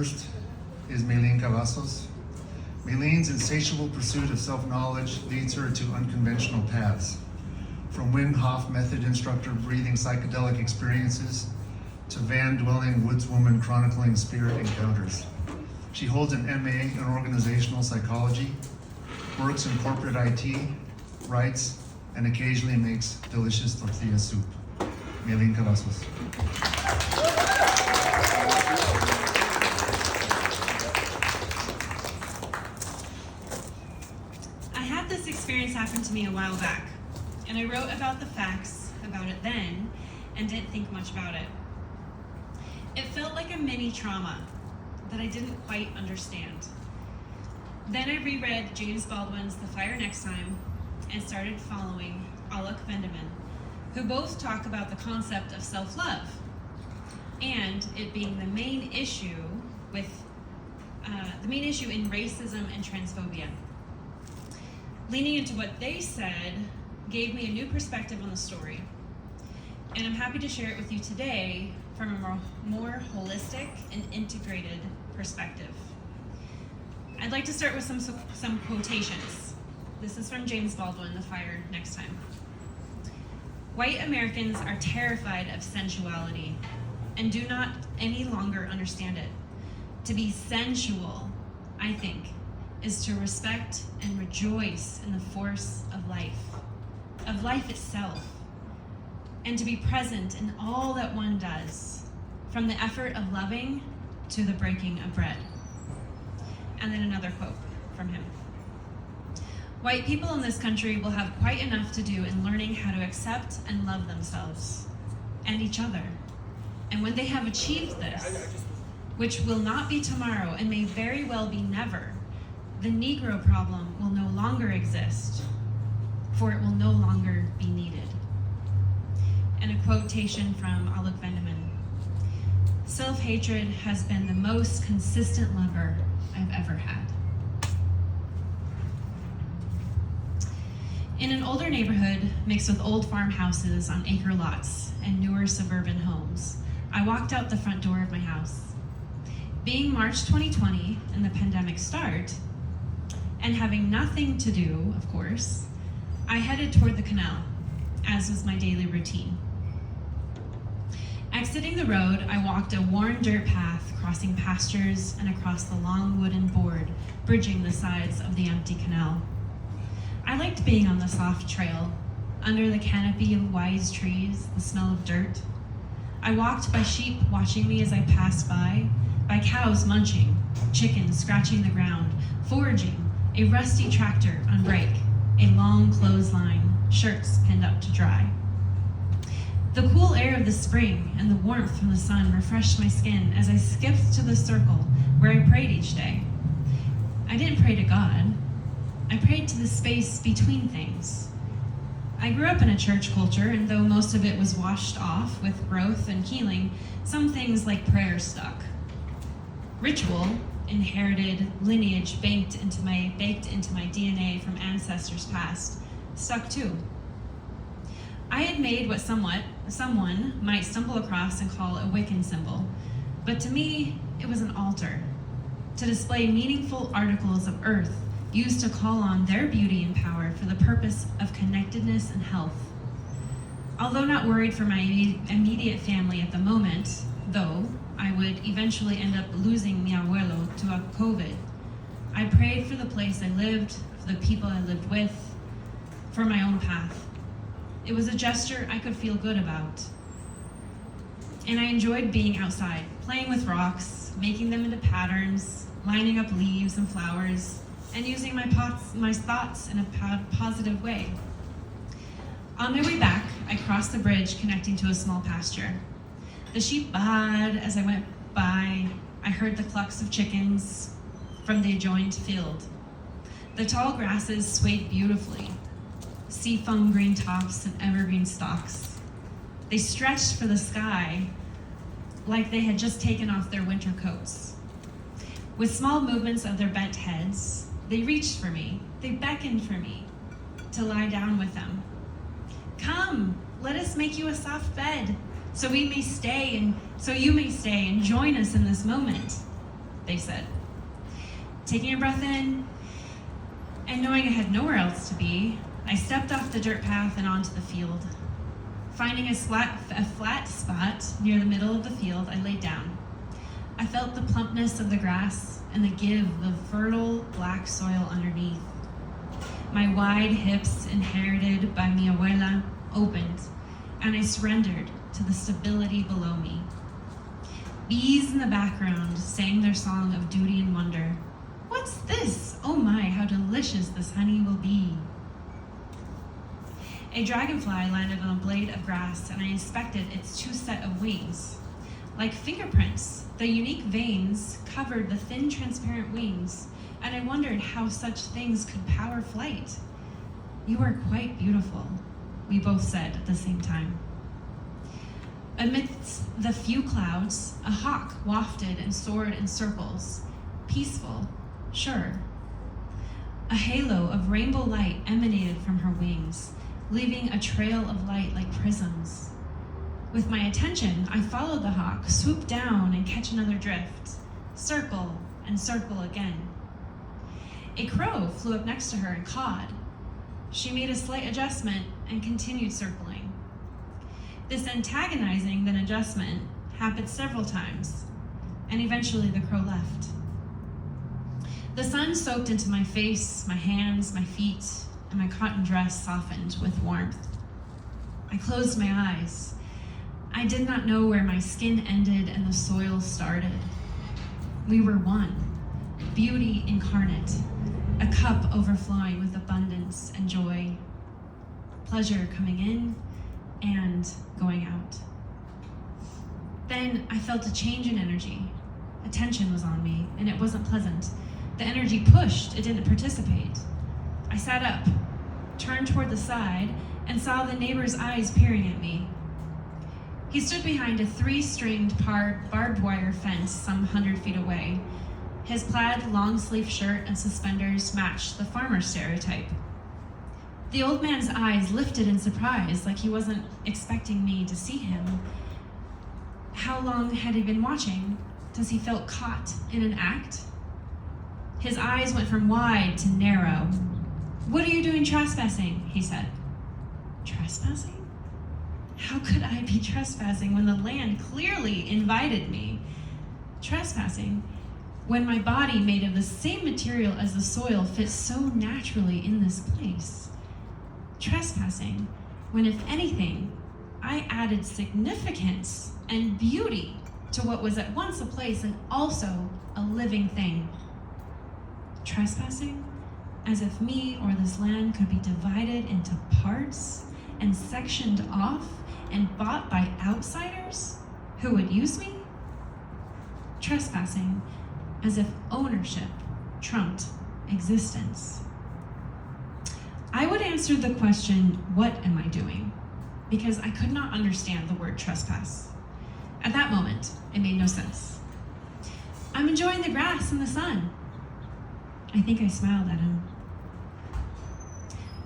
first is Maylene Cavazos. Maylene's insatiable pursuit of self-knowledge leads her to unconventional paths. From Wim Hof method instructor breathing psychedelic experiences to van-dwelling woodswoman chronicling spirit encounters. She holds an MA in organizational psychology, works in corporate IT, writes, and occasionally makes delicious tortilla soup. Maylene Cavazos. I had this experience happen to me a while back, and I wrote about the facts about it then and didn't think much about it. It felt like a mini trauma that I didn't quite understand. Then I reread James Baldwin's The Fire Next Time and started following Alok Vendeman, who both talk about the concept of self-love and it being the main issue in racism and transphobia. Leaning into what they said gave me a new perspective on the story, and I'm happy to share it with you today from a more holistic and integrated perspective. I'd like to start with some quotations. This is from James Baldwin, The Fire Next Time. White Americans are terrified of sensuality and do not any longer understand it. To be sensual, I think, is to respect and rejoice in the force of life itself, and to be present in all that one does, from the effort of loving to the breaking of bread. And then another quote from him. White people in this country will have quite enough to do in learning how to accept and love themselves and each other. And when they have achieved this, which will not be tomorrow and may very well be never, the Negro problem will no longer exist, for it will no longer be needed. And a quotation from Alok Vendeman. Self-hatred has been the most consistent lover I've ever had. In an older neighborhood mixed with old farmhouses on acre lots and newer suburban homes, I walked out the front door of my house. Being March 2020 and the pandemic start, and having nothing to do, of course, I headed toward the canal, as was my daily routine. Exiting the road, I walked a worn dirt path, crossing pastures and across the long wooden board, bridging the sides of the empty canal. I liked being on the soft trail, under the canopy of wise trees, the smell of dirt. I walked by sheep watching me as I passed by cows munching, chickens scratching the ground, foraging, a rusty tractor on brake, a long clothesline, shirts pinned up to dry. The cool air of the spring and the warmth from the sun refreshed my skin as I skipped to the circle where I prayed each day. I didn't pray to God. I prayed to the space between things. I grew up in a church culture, and though most of it was washed off with growth and healing, some things like prayer stuck. Ritual, inherited lineage baked into my DNA from ancestors past, stuck too. I had made what someone might stumble across and call a Wiccan symbol, but to me, it was an altar to display meaningful articles of earth used to call on their beauty and power for the purpose of connectedness and health. Although not worried for my immediate family at the moment, though I would eventually end up losing mi abuelo to a COVID, I prayed for the place I lived, for the people I lived with, for my own path. It was a gesture I could feel good about. And I enjoyed being outside, playing with rocks, making them into patterns, lining up leaves and flowers, and using my thoughts in a positive way. On my way back, I crossed the bridge connecting to a small pasture. The sheep baaed as I went by. I heard the clucks of chickens from the adjoined field. The tall grasses swayed beautifully, seafoam green tops and evergreen stalks. They stretched for the sky like they had just taken off their winter coats. With small movements of their bent heads, they reached for me. They beckoned for me to lie down with them. Come, let us make you a soft bed, so you may stay and join us in this moment. they said. Taking a breath in, and knowing I had nowhere else to be, I stepped off the dirt path and onto the field. Finding a flat spot near the middle of the field, I laid down. I felt the plumpness of the grass and the give of fertile black soil underneath. My wide hips, inherited by mi abuela, opened, and I surrendered to the stability below me. Bees in the background sang their song of duty and wonder. What's this? Oh my, how delicious this honey will be. A dragonfly landed on a blade of grass, and I inspected its two set of wings. Like fingerprints, the unique veins covered the thin, transparent wings, and I wondered how such things could power flight. You are quite beautiful, we both said at the same time. Amidst the few clouds, a hawk wafted and soared in circles, peaceful, sure. A halo of rainbow light emanated from her wings, leaving a trail of light like prisms. With my attention, I followed the hawk, swoop down and catch another drift, circle and circle again. A crow flew up next to her and cawed. She made a slight adjustment and continued circling. This antagonizing then adjustment happened several times, and eventually the crow left. The sun soaked into my face, my hands, my feet, and my cotton dress softened with warmth. I closed my eyes. I did not know where my skin ended and the soil started. We were one, beauty incarnate, a cup overflowing with abundance and joy, pleasure coming in and going out. Then I felt a change in energy. Attention was on me, and it wasn't pleasant. The energy pushed, it didn't participate. I sat up, turned toward the side, and saw the neighbor's eyes peering at me. He stood behind a 3-stringed barbed wire fence some 100 feet away. His plaid long-sleeve shirt and suspenders matched the farmer stereotype. The old man's eyes lifted in surprise, like he wasn't expecting me to see him. How long had he been watching? Does he feel caught in an act? His eyes went from wide to narrow. "What are you doing trespassing?" he said. Trespassing? How could I be trespassing when the land clearly invited me? Trespassing when my body, made of the same material as the soil, fits so naturally in this place. Trespassing when, if anything, I added significance and beauty to what was at once a place and also a living thing. Trespassing as if me or this land could be divided into parts and sectioned off and bought by outsiders who would use me? Trespassing as if ownership trumped existence. I would answer the question, what am I doing? Because I could not understand the word trespass. At that moment, it made no sense. I'm enjoying the grass and the sun. I think I smiled at him.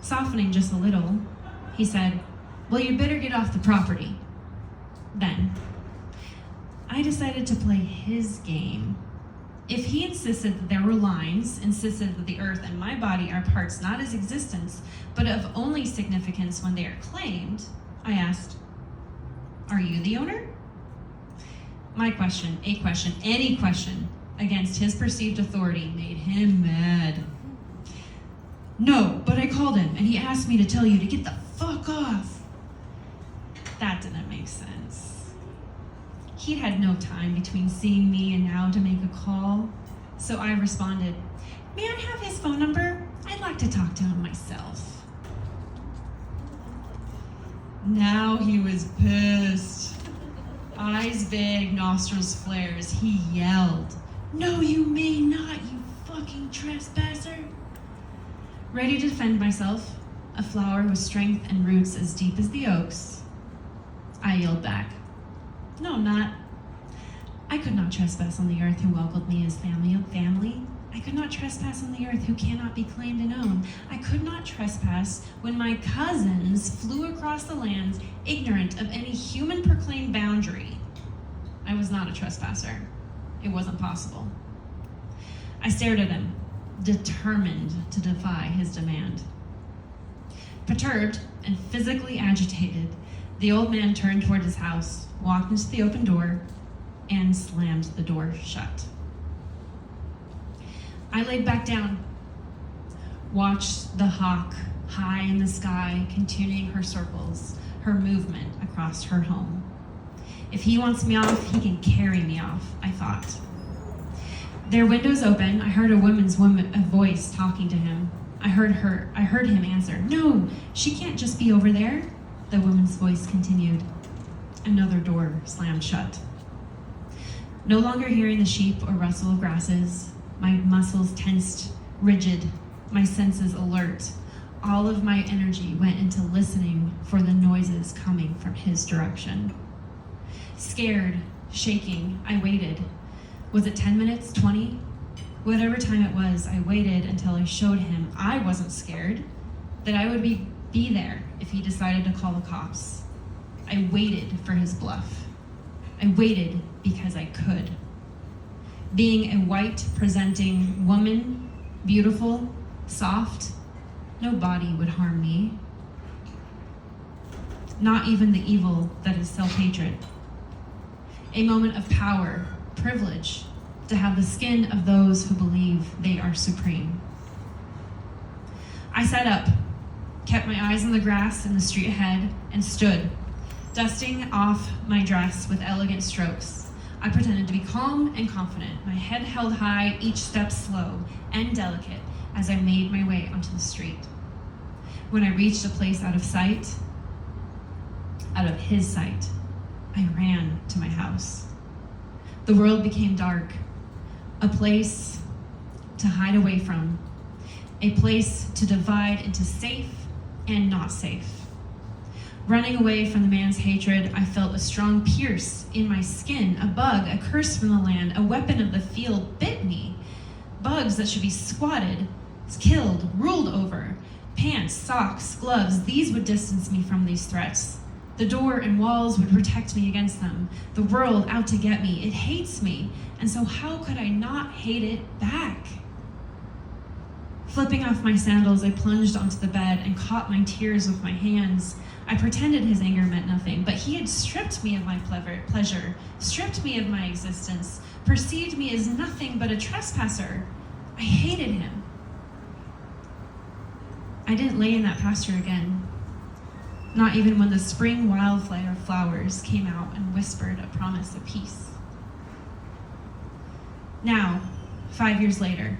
Softening just a little, he said, "Well, you better get off the property." Then, I decided to play his game. If he insisted that there were lines, insisted that the earth and my body are parts not as existence, but of only significance when they are claimed, I asked, "Are you the owner?" My question, any question against his perceived authority made him mad. "No, but I called him and he asked me to tell you to get the fuck off." That didn't make sense. He'd had no time between seeing me and now to make a call, so I responded, "May I have his phone number? I'd like to talk to him myself." Now he was pissed. Eyes big, nostrils flares, he yelled, "No, you may not, you fucking trespasser." Ready to defend myself, a flower with strength and roots as deep as the oaks, I yelled back, "No, I'm not. I could not trespass on the earth who welcomed me as family. I could not trespass on the earth who cannot be claimed and owned. I could not trespass when my cousins flew across the lands ignorant of any human proclaimed boundary. I was not a trespasser. It wasn't possible. I stared at him, determined to defy his demand. Perturbed and physically agitated, the old man turned toward his house, walked into the open door, and slammed the door shut. I laid back down, watched the hawk high in the sky, continuing her circles, her movement across her home. If he wants me off, he can carry me off, I thought. Their windows open, I heard a woman's voice talking to him. I heard him answer, "No, she can't just be over there." The woman's voice continued. Another door slammed shut. No longer hearing the sheep or rustle of grasses, my muscles tensed, rigid, my senses alert. All of my energy went into listening for the noises coming from his direction. Scared, shaking, I waited. Was it 10 minutes, 20? Whatever time it was, I waited until I showed him I wasn't scared, that I would be there if he decided to call the cops. I waited for his bluff. I waited because I could. Being a white presenting woman, beautiful, soft, no body would harm me. Not even the evil that is self-hatred. A moment of power, privilege, to have the skin of those who believe they are supreme. I sat up, kept my eyes on the grass in the street ahead, and stood, dusting off my dress with elegant strokes. I pretended to be calm and confident, my head held high, each step slow and delicate as I made my way onto the street. When I reached a place out of sight, out of his sight, I ran to my house. The world became dark, a place to hide away from, a place to divide into safe and not safe. Running away from the man's hatred, I felt a strong pierce in my skin. A bug, a curse from the land, a weapon of the field bit me. Bugs that should be squatted, killed, ruled over. Pants, socks, gloves, these would distance me from these threats. The door and walls would protect me against them. The world out to get me. It hates me. And so how could I not hate it back? Flipping off my sandals, I plunged onto the bed and caught my tears with my hands. I pretended his anger meant nothing, but he had stripped me of my pleasure, stripped me of my existence, perceived me as nothing but a trespasser. I hated him. I didn't lay in that pasture again. Not even when the spring wildflower flowers came out and whispered a promise of peace. Now, 5 years later,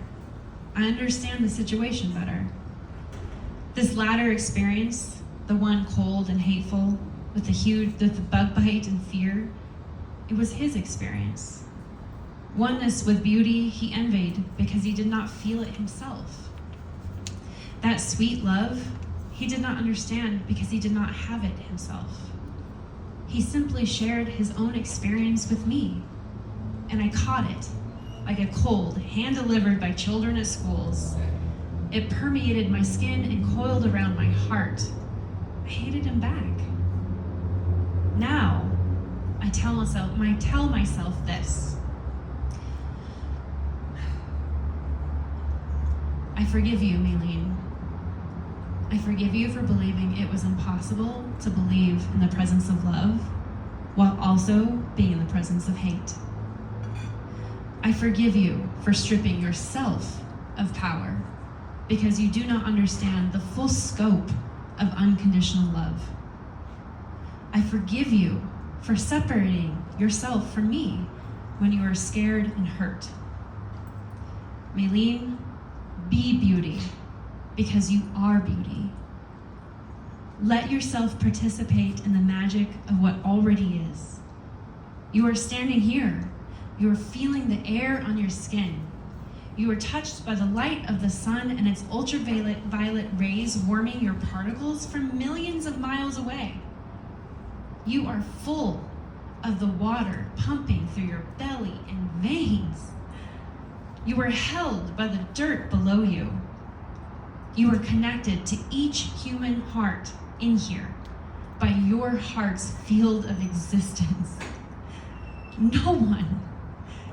I understand the situation better. This latter experience, the one cold and hateful, with the bug bite and fear, it was his experience. Oneness with beauty he envied because he did not feel it himself. That sweet love, he did not understand because he did not have it himself. He simply shared his own experience with me, and I caught it like a cold hand delivered by children at schools. It permeated my skin and coiled around my heart. I hated him back. Now, I tell myself this. I forgive you, Maylene. I forgive you for believing it was impossible to believe in the presence of love while also being in the presence of hate. I forgive you for stripping yourself of power because you do not understand the full scope of unconditional love. I forgive you for separating yourself from me when you are scared and hurt. Maylene, be beauty because you are beauty. Let yourself participate in the magic of what already is. You are standing here. You are feeling the air on your skin. You are touched by the light of the sun and its ultraviolet rays warming your particles from millions of miles away. You are full of the water pumping through your belly and veins. You are held by the dirt below you. You are connected to each human heart in here by your heart's field of existence. No one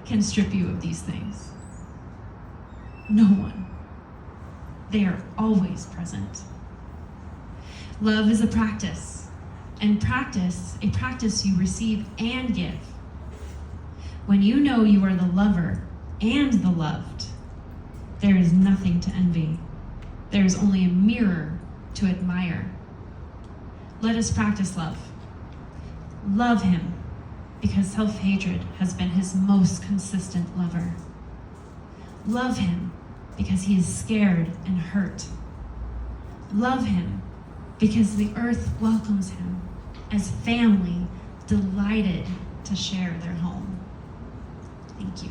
can strip you of these things. No one. They are always present. Love is a practice, and practice, a practice you receive and give. When you know you are the lover and the loved, there is nothing to envy. There is only a mirror to admire. Let us practice love. Love him, because self-hatred has been his most consistent lover. Love him, because he is scared and hurt. Love him, because the earth welcomes him as family delighted to share their home. Thank you.